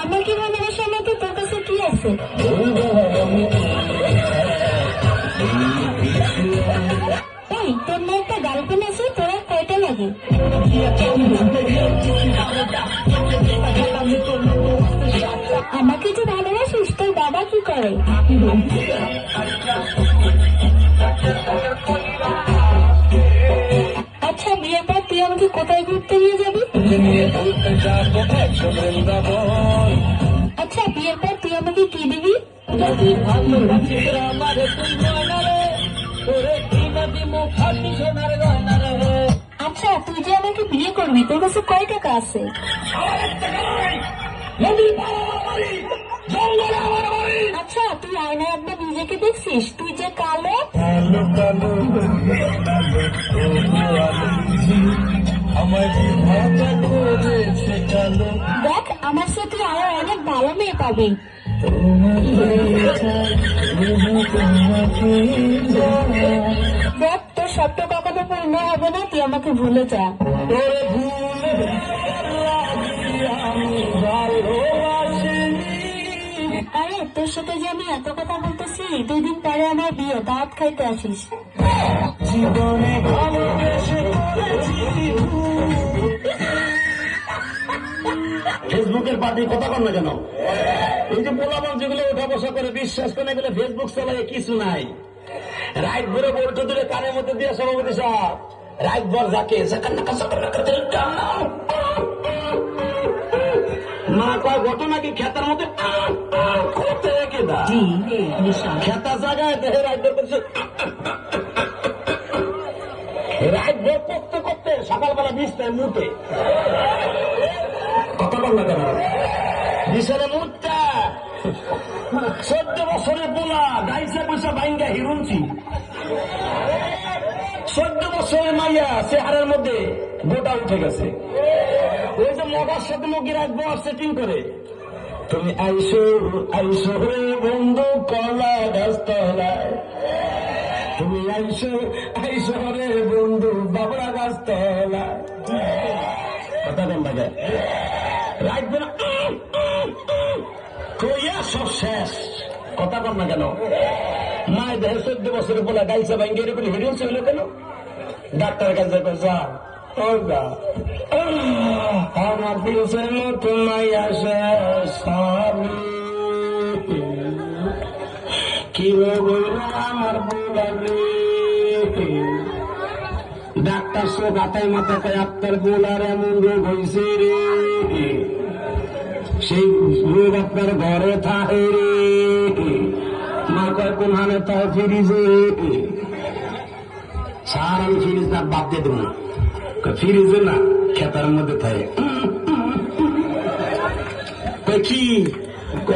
আমাকে ভালোবাসার মতো তোর কাছে কি আছে? এই তোর না একটা গার্লফ্রেন্ড আছে, তোরা কয়টা লাগে? আমাকে যে ভালোবাসিস, তোর বাবা কি করে? আচ্ছা, বিয়ের পর তুই আমাকে কোথায় ঘুরতে নিয়ে যাবি? আচ্ছা, বিয়ের পর তুই আমাকে কি দিবি? আচ্ছা, তুই যে আমাকে বিয়ে করবি, তোর কাছে কয় টাকা আছে? আচ্ছা, তুই আয়নায় একবার নিজেকে দেখছিস? তুই যে কালো। দেখ, আমার সাথে আরো অনেক ভালো মেয়ে পাবি। দেখ, তোর স্বপ্ন কখনো পূর্ণ হবে না, তুই আমাকে ভুলে যা। আরে, তোর সাথে যে আমি এত কথা বলতেছি, 2 দিন পরে আমার বিয়ে, দাওয়াত খাইতে আসিস। জীবনে ফেসবুকের পার্টি কথা কর না কেন? এই যে পোলাপান যেগুলো উঠা বসা করে বিশ্বাস করে এগুলো ফেসবুক চালায় কিছু নাই। রাইট ভরে বলতে দূরে কানের মধ্যে দিয়ে সভাপতি সাহেব রাইট ভর যাকে মা কয় ঘটনা কি খেতার মধ্যে খেতার জায়গায় দেহে রাইট ভর করছে। রাইট ভর করতে করতে সকালবেলা বিছনায় মুতে কথা বল না কেন? বিছানে মুতটা 14 বছরের পোলা গাইছে পয়সা বাইঙ্গা হিরুনছি। 14 বছরের মাইয়া চেহারার মধ্যে গোটা উঠে গেছে। ওই যে মগার সাথে মগির রাখবো আর সেটিং করে তুমি আইসো আইসো রে বন্ধু কলা গাছতলায়, তুমি আইসো আইসো রে বন্ধু বাবরা গাছতলায়। কথা বল না কেন? রাখবে না কইয়া সব শেষ। কথা কর না কেন? মায়ের দেহে 14 বছরের বলা গাইছে ভাঙ্গে এরকম ভিডিও ছিল কেন? ডাক্তারের কাছে যা আমার দিয়েছেন নতুন মাইয়া শেষ কি বলবো আমার বোলারে। ডাক্তার চোখ আতায় মাথা কয় আপনার বোলার এমন রোগ হয়েছে রে, সেই রোগ আপনার ঘরে থাকে রে। মা কয় কোন হানে তাও ফিরিজে সার আমি ফিরিজ না বাদ দিয়ে দেবো। ফিরিজে না খেতার মধ্যে থাকে কি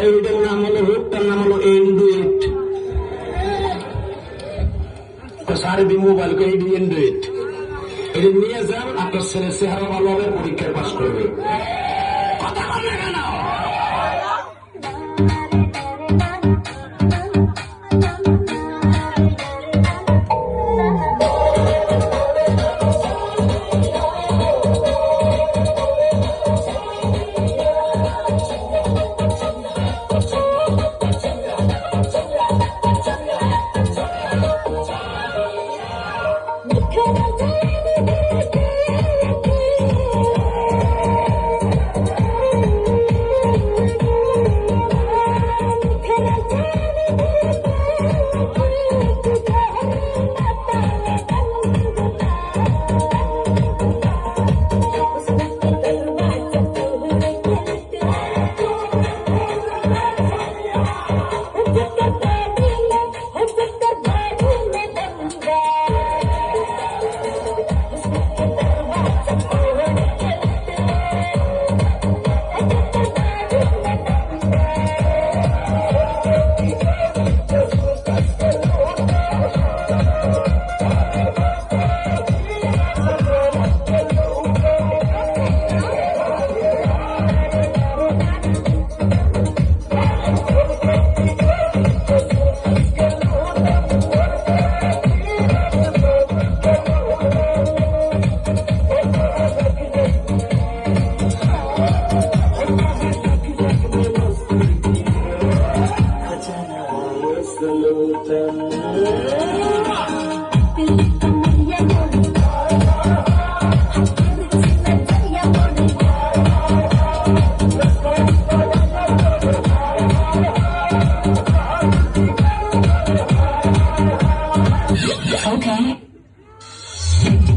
এটার নাম হলো রোগটার নাম হলো এন্ডুয়েট। আপনার সাড়ে দি মোবাইল এইডি অ্যান্ড্রয়েড এটা নিয়ে যান, আপনার ছেলে চেহারা ভালো হবে, পরীক্ষায় পাস করবে। কথা বল না কেন?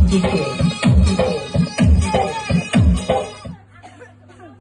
Okay.